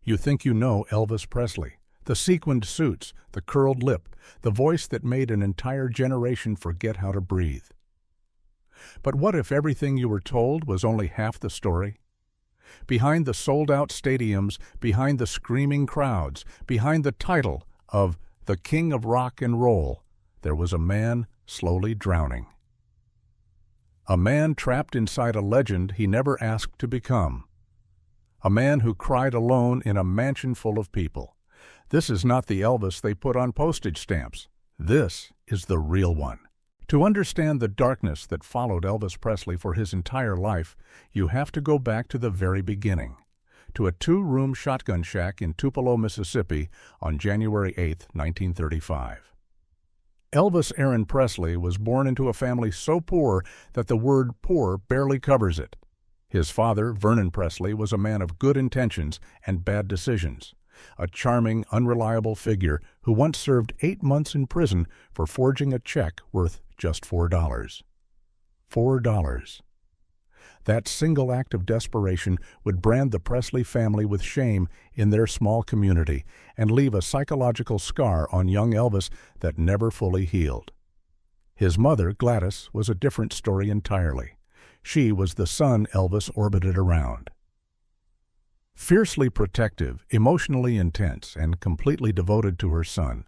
You think you know Elvis Presley, the sequined suits, the curled lip, the voice that made an entire generation forget how to breathe. But what if everything you were told was only half the story? Behind the sold-out stadiums, behind the screaming crowds, behind the title of the King of Rock and Roll, there was a man slowly drowning. A man trapped inside a legend he never asked to become. A man who cried alone in a mansion full of people. This is not the Elvis they put on postage stamps. This is the real one. To understand the darkness that followed Elvis Presley for his entire life, you have to go back to the very beginning, to a two-room shotgun shack in Tupelo, Mississippi on January 8, 1935. Elvis Aaron Presley was born into a family so poor that the word poor barely covers it. His father, Vernon Presley, was a man of good intentions and bad decisions, a charming, unreliable figure who once served 8 months in prison for forging a check worth just $4. $4. That single act of desperation would brand the Presley family with shame in their small community and leave a psychological scar on young Elvis that never fully healed. His mother, Gladys, was a different story entirely. She was the sun Elvis orbited around. Fiercely protective, emotionally intense, and completely devoted to her son,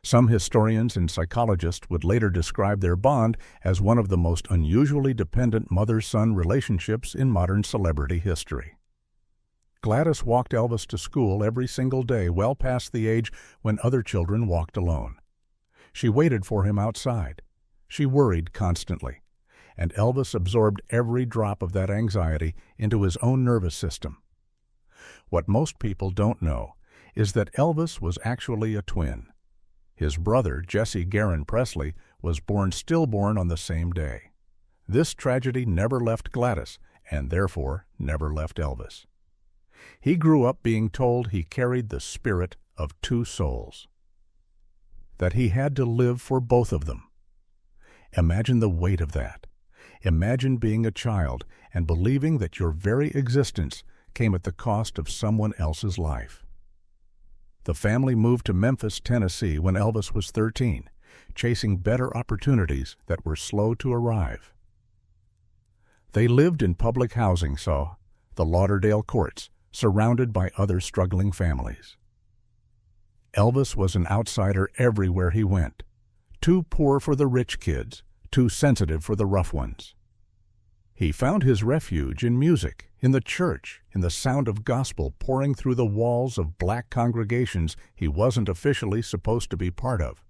some historians and psychologists would later describe their bond as one of the most unusually dependent mother-son relationships in modern celebrity history. Gladys walked Elvis to school every single day, well past the age when other children walked alone. She waited for him outside. She worried constantly, and Elvis absorbed every drop of that anxiety into his own nervous system. What most people don't know is that Elvis was actually a twin. His brother, Jesse Garon Presley, was stillborn on the same day. This tragedy never left Gladys, and therefore never left Elvis. He grew up being told he carried the spirit of two souls, that he had to live for both of them. Imagine the weight of that. Imagine being a child and believing that your very existence came at the cost of someone else's life. The family moved to Memphis, Tennessee when Elvis was 13, chasing better opportunities that were slow to arrive. They lived in public housing, the Lauderdale courts, surrounded by other struggling families. Elvis was an outsider everywhere he went, too poor for the rich kids, too sensitive for the rough ones. He found his refuge in music, in the church, in the sound of gospel pouring through the walls of black congregations he wasn't officially supposed to be part of,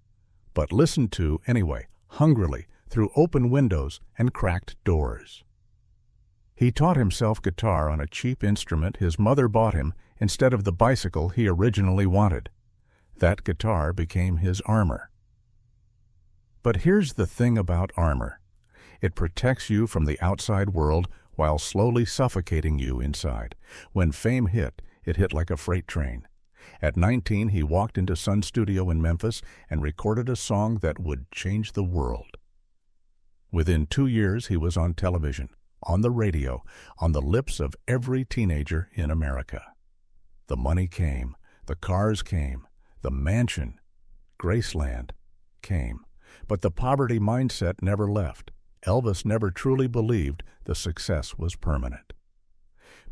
but listened to anyway, hungrily, through open windows and cracked doors. He taught himself guitar on a cheap instrument his mother bought him instead of the bicycle he originally wanted. That guitar became his armor. But here's the thing about armor. It protects you from the outside world while slowly suffocating you inside. When fame hit, it hit like a freight train. At 19, he walked into Sun Studio in Memphis and recorded a song that would change the world. Within 2 years, he was on television, on the radio, on the lips of every teenager in America. The money came, the cars came, the mansion, Graceland, came. But the poverty mindset never left. Elvis never truly believed the success was permanent.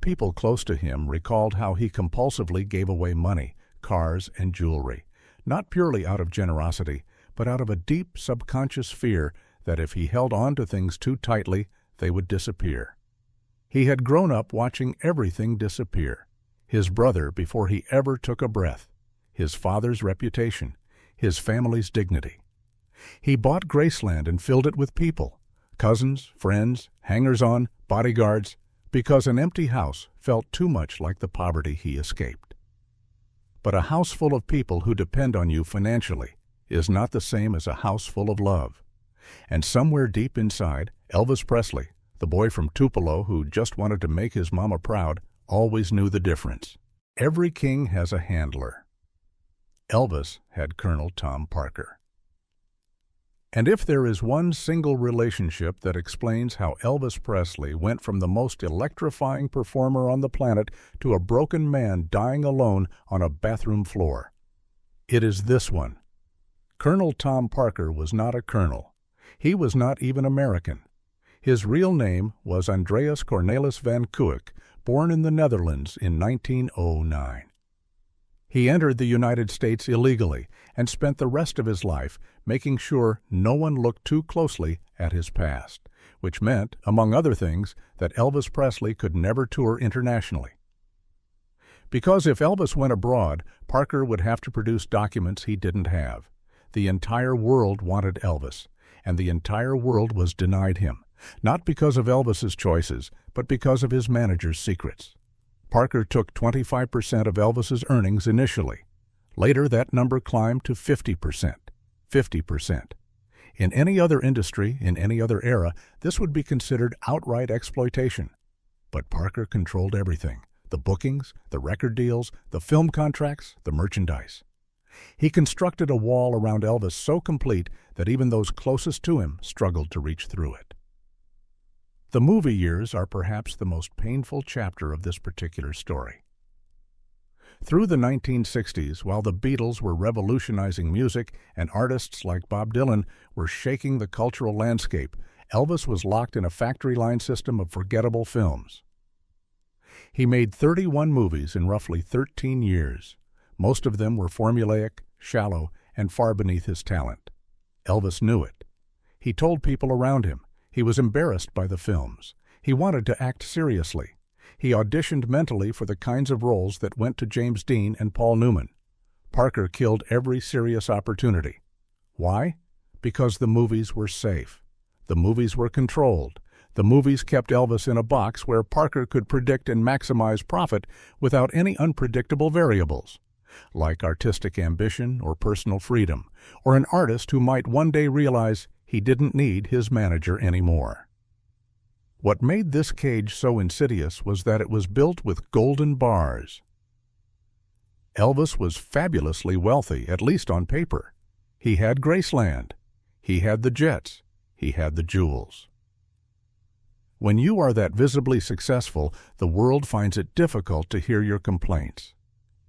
People close to him recalled how he compulsively gave away money, cars, and jewelry, not purely out of generosity, but out of a deep subconscious fear that if he held on to things too tightly, they would disappear. He had grown up watching everything disappear. His brother before he ever took a breath, his father's reputation, his family's dignity. He bought Graceland and filled it with people, cousins, friends, hangers-on, bodyguards, because an empty house felt too much like the poverty he escaped. But a house full of people who depend on you financially is not the same as a house full of love. And somewhere deep inside, Elvis Presley, the boy from Tupelo who just wanted to make his mama proud, always knew the difference. Every king has a handler. Elvis had Colonel Tom Parker. And if there is one single relationship that explains how Elvis Presley went from the most electrifying performer on the planet to a broken man dying alone on a bathroom floor, it is this one. Colonel Tom Parker was not a colonel. He was not even American. His real name was Andreas Cornelis van Kuijk, born in the Netherlands in 1909. He entered the United States illegally and spent the rest of his life making sure no one looked too closely at his past, which meant, among other things, that Elvis Presley could never tour internationally. Because if Elvis went abroad, Parker would have to produce documents he didn't have. The entire world wanted Elvis, and the entire world was denied him, not because of Elvis's choices, but because of his manager's secrets. Parker took 25% of Elvis's earnings initially. Later, that number climbed to 50%. 50%. In any other industry, in any other era, this would be considered outright exploitation. But Parker controlled everything: the bookings, the record deals, the film contracts, the merchandise. He constructed a wall around Elvis so complete that even those closest to him struggled to reach through it. The movie years are perhaps the most painful chapter of this particular story. Through the 1960s, while the Beatles were revolutionizing music and artists like Bob Dylan were shaking the cultural landscape, Elvis was locked in a factory line system of forgettable films. He made 31 movies in roughly 13 years. Most of them were formulaic, shallow, and far beneath his talent. Elvis knew it. He told people around him. He was embarrassed by the films. He wanted to act seriously. He auditioned mentally for the kinds of roles that went to James Dean and Paul Newman. Parker killed every serious opportunity. Why? Because the movies were safe. The movies were controlled. The movies kept Elvis in a box where Parker could predict and maximize profit without any unpredictable variables, like artistic ambition or personal freedom, or an artist who might one day realize he didn't need his manager anymore. What made this cage so insidious was that it was built with golden bars. Elvis was fabulously wealthy, at least on paper. He had Graceland. He had the jets. He had the jewels. When you are that visibly successful, the world finds it difficult to hear your complaints,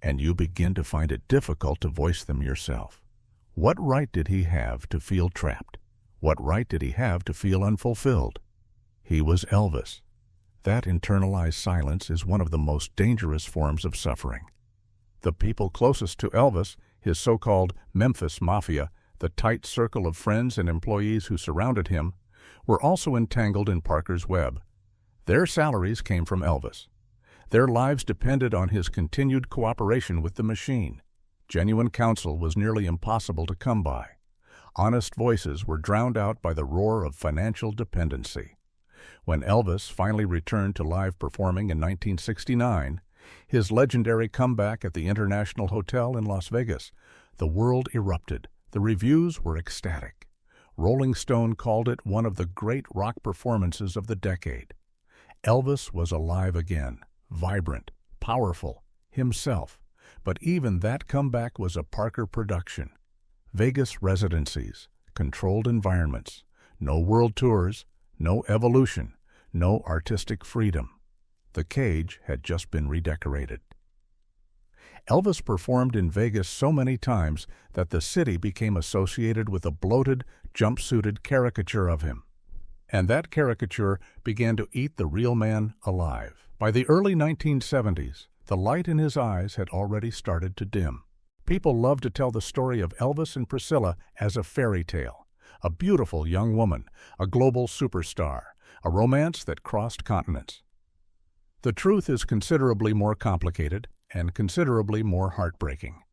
and you begin to find it difficult to voice them yourself. What right did he have to feel trapped? What right did he have to feel unfulfilled? He was Elvis. That internalized silence is one of the most dangerous forms of suffering. The people closest to Elvis, his so-called Memphis Mafia, the tight circle of friends and employees who surrounded him, were also entangled in Parker's web. Their salaries came from Elvis. Their lives depended on his continued cooperation with the machine. Genuine counsel was nearly impossible to come by. Honest voices were drowned out by the roar of financial dependency. When Elvis finally returned to live performing in 1969, his legendary comeback at the International Hotel in Las Vegas, the world erupted. The reviews were ecstatic. Rolling Stone called it one of the great rock performances of the decade. Elvis was alive again, vibrant, powerful, himself. But even that comeback was a Parker production. Vegas residencies, controlled environments, no world tours, no evolution, no artistic freedom. The cage had just been redecorated. Elvis performed in Vegas so many times that the city became associated with a bloated, jumpsuited caricature of him. And that caricature began to eat the real man alive. By the early 1970s, the light in his eyes had already started to dim. People loved to tell the story of Elvis and Priscilla as a fairy tale, a beautiful young woman, a global superstar, a romance that crossed continents. The truth is considerably more complicated and considerably more heartbreaking.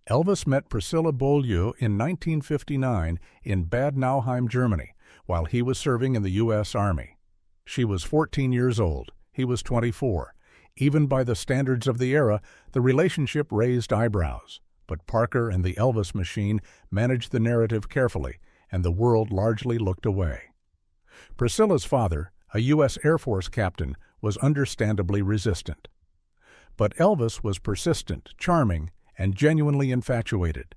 Elvis met Priscilla Beaulieu in 1959 in Bad Nauheim, Germany, while he was serving in the U.S. Army. She was 14 years old. He was 24. Even by the standards of the era, the relationship raised eyebrows. But Parker and the Elvis machine managed the narrative carefully, and the world largely looked away. Priscilla's father, a U.S. Air Force captain, was understandably resistant. But Elvis was persistent, charming, and genuinely infatuated.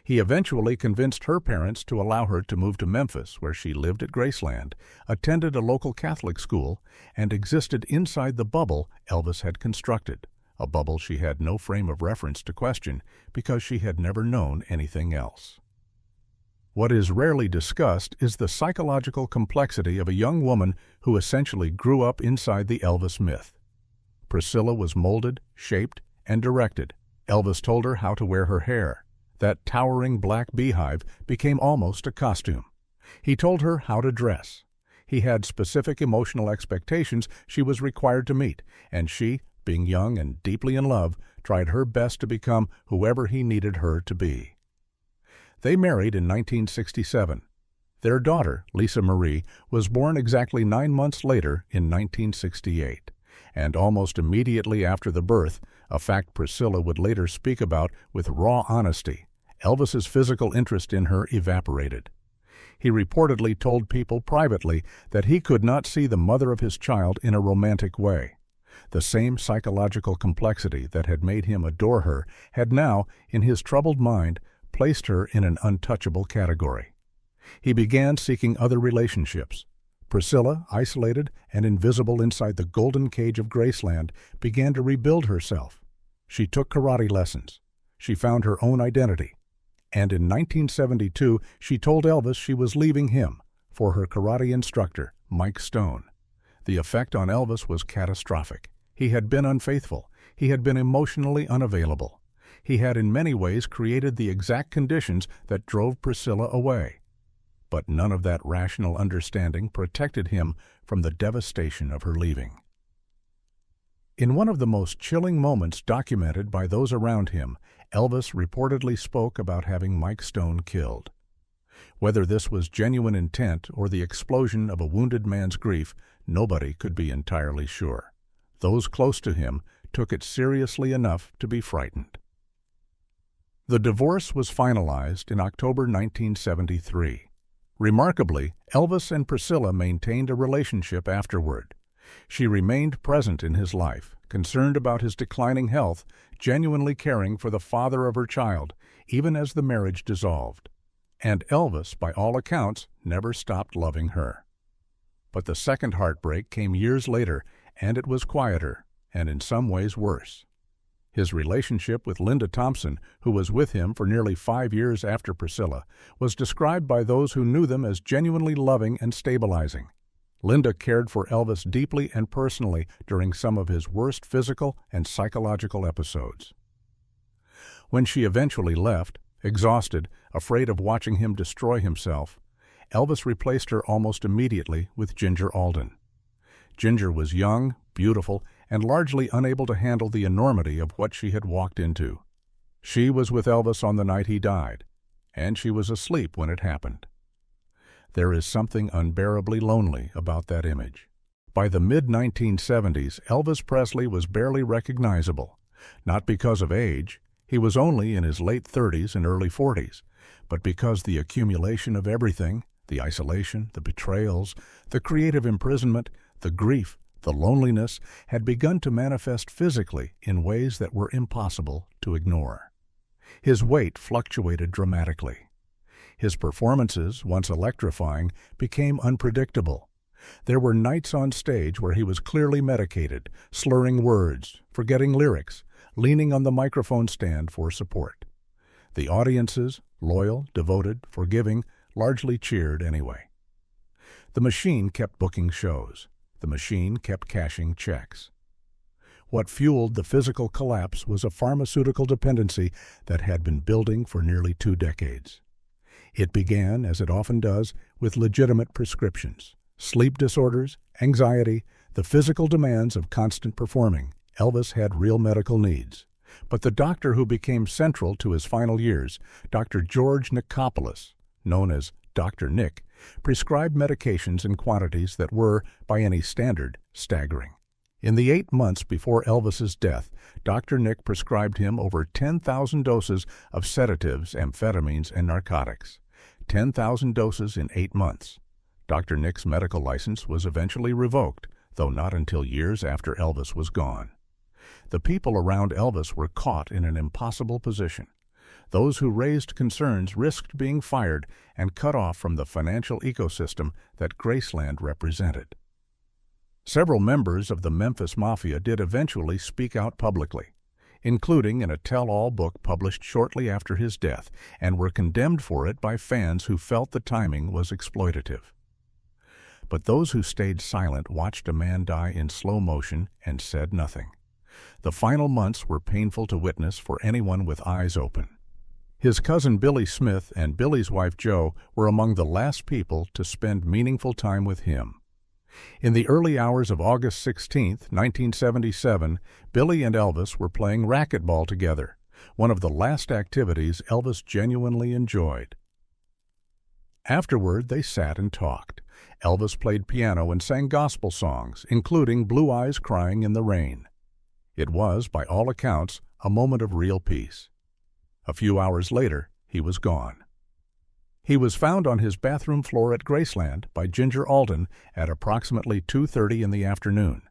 He eventually convinced her parents to allow her to move to Memphis, where she lived at Graceland, attended a local Catholic school, and existed inside the bubble Elvis had constructed, a bubble she had no frame of reference to question because she had never known anything else. What is rarely discussed is the psychological complexity of a young woman who essentially grew up inside the Elvis myth. Priscilla was molded, shaped, and directed. Elvis told her how to wear her hair. That towering black beehive became almost a costume. He told her how to dress. He had specific emotional expectations she was required to meet, and she, being young and deeply in love, tried her best to become whoever he needed her to be. They married in 1967. Their daughter, Lisa Marie, was born exactly 9 months later in 1968, and almost immediately after the birth, a fact Priscilla would later speak about with raw honesty, Elvis's physical interest in her evaporated. He reportedly told people privately that he could not see the mother of his child in a romantic way. The same psychological complexity that had made him adore her had now, in his troubled mind, placed her in an untouchable category. He began seeking other relationships. Priscilla, isolated and invisible inside the golden cage of Graceland, began to rebuild herself. She took karate lessons. She found her own identity. And in 1972, she told Elvis she was leaving him for her karate instructor, Mike Stone. The effect on Elvis was catastrophic. He had been unfaithful. He had been emotionally unavailable. He had in many ways created the exact conditions that drove Priscilla away. But none of that rational understanding protected him from the devastation of her leaving. In one of the most chilling moments documented by those around him, Elvis reportedly spoke about having Mike Stone killed. Whether this was genuine intent or the explosion of a wounded man's grief, nobody could be entirely sure. Those close to him took it seriously enough to be frightened. The divorce was finalized in October 1973. Remarkably, Elvis and Priscilla maintained a relationship afterward. She remained present in his life, concerned about his declining health, genuinely caring for the father of her child, even as the marriage dissolved. And Elvis, by all accounts, never stopped loving her. But the second heartbreak came years later, and it was quieter, and in some ways worse. His relationship with Linda Thompson, who was with him for nearly 5 years after Priscilla, was described by those who knew them as genuinely loving and stabilizing. Linda cared for Elvis deeply and personally during some of his worst physical and psychological episodes. When she eventually left, exhausted, afraid of watching him destroy himself, Elvis replaced her almost immediately with Ginger Alden. Ginger was young, beautiful, and largely unable to handle the enormity of what she had walked into. She was with Elvis on the night he died, and she was asleep when it happened. There is something unbearably lonely about that image. By the mid-1970s, Elvis Presley was barely recognizable, not because of age, he was only in his late 30s and early 40s, but because the accumulation of everything, the isolation, the betrayals, the creative imprisonment, the grief, the loneliness, had begun to manifest physically in ways that were impossible to ignore. His weight fluctuated dramatically. His performances, once electrifying, became unpredictable. There were nights on stage where he was clearly medicated, slurring words, forgetting lyrics, leaning on the microphone stand for support. The audiences, loyal, devoted, forgiving, largely cheered anyway. The machine kept booking shows. The machine kept cashing checks. What fueled the physical collapse was a pharmaceutical dependency that had been building for nearly 2 decades. It began, as it often does, with legitimate prescriptions. Sleep disorders, anxiety, the physical demands of constant performing. Elvis had real medical needs. But the doctor who became central to his final years, Dr. George Nicopolis, known as Dr. Nick, prescribed medications in quantities that were, by any standard, staggering. In the 8 months before Elvis's death, Dr. Nick prescribed him over 10,000 doses of sedatives, amphetamines, and narcotics. 10,000 doses in 8 months. Dr. Nick's medical license was eventually revoked, though not until years after Elvis was gone. The people around Elvis were caught in an impossible position. Those who raised concerns risked being fired and cut off from the financial ecosystem that Graceland represented. Several members of the Memphis Mafia did eventually speak out publicly, including in a tell-all book published shortly after his death, and were condemned for it by fans who felt the timing was exploitative. But those who stayed silent watched a man die in slow motion and said nothing. The final months were painful to witness for anyone with eyes open. His cousin Billy Smith and Billy's wife Jo were among the last people to spend meaningful time with him. In the early hours of August 16, 1977, Billy and Elvis were playing racquetball together, one of the last activities Elvis genuinely enjoyed. Afterward, they sat and talked. Elvis played piano and sang gospel songs, including Blue Eyes Crying in the Rain. It was, by all accounts, a moment of real peace. A few hours later, he was gone. He was found on his bathroom floor at Graceland by Ginger Alden at approximately 2:30 in the afternoon.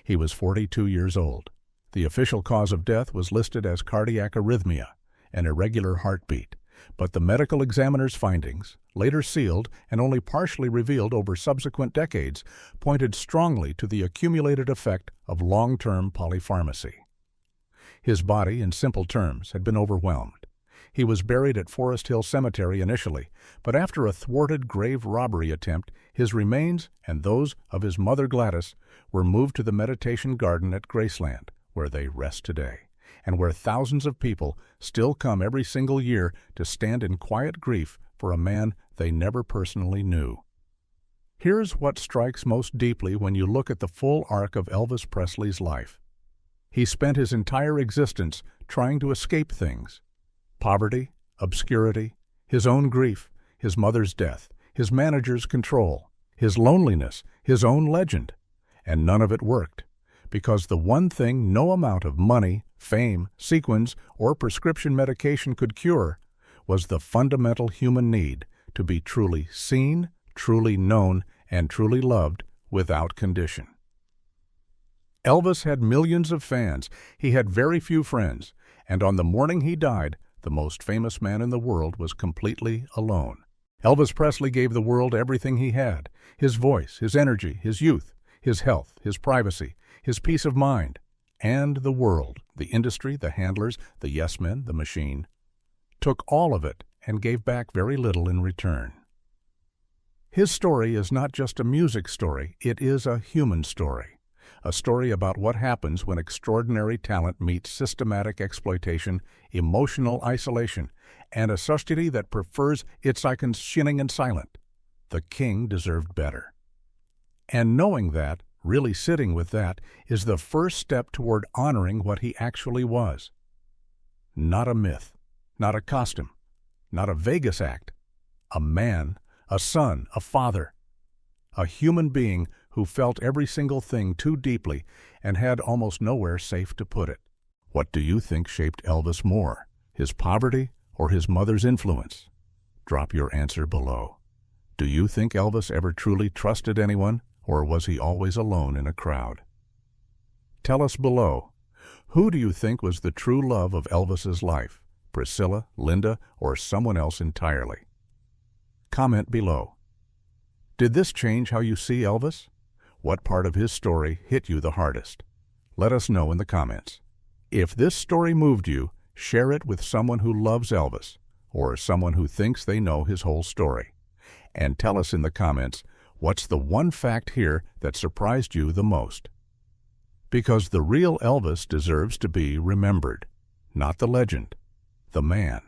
He was 42 years old. The official cause of death was listed as cardiac arrhythmia, an irregular heartbeat, but the medical examiner's findings, later sealed and only partially revealed over subsequent decades, pointed strongly to the accumulated effect of long-term polypharmacy. His body, in simple terms, had been overwhelmed. He was buried at Forest Hill Cemetery initially, but after a thwarted grave robbery attempt, his remains and those of his mother Gladys were moved to the meditation garden at Graceland, where they rest today, and where thousands of people still come every single year to stand in quiet grief for a man they never personally knew. Here's what strikes most deeply when you look at the full arc of Elvis Presley's life. He spent his entire existence trying to escape things: poverty, obscurity, his own grief, his mother's death, his manager's control, his loneliness, his own legend. And none of it worked, because the one thing no amount of money, fame, sequins, or prescription medication could cure was the fundamental human need to be truly seen, truly known, and truly loved without condition. Elvis had millions of fans. He had very few friends, and on the morning he died, the most famous man in the world was completely alone. Elvis Presley gave the world everything he had: his voice, his energy, his youth, his health, his privacy, his peace of mind, and the world, the industry, the handlers, the yes-men, the machine, took all of it and gave back very little in return. His story is not just a music story, it is a human story. A story about what happens when extraordinary talent meets systematic exploitation, emotional isolation, and a society that prefers its icons shining and silent. The king deserved better. And knowing that, really sitting with that, is the first step toward honoring what he actually was. Not a myth, not a costume, not a Vegas act. A man, a son, a father. A human being who felt every single thing too deeply and had almost nowhere safe to put it. What do you think shaped Elvis more, his poverty or his mother's influence? Drop your answer below. Do you think Elvis ever truly trusted anyone, or was he always alone in a crowd? Tell us below. Who do you think was the true love of Elvis's life? Priscilla, Linda, or someone else entirely? Comment below. Did this change how you see Elvis? What part of his story hit you the hardest? Let us know in the comments. If this story moved you, share it with someone who loves Elvis, or someone who thinks they know his whole story. And tell us in the comments, what's the one fact here that surprised you the most? Because the real Elvis deserves to be remembered, not the legend, the man.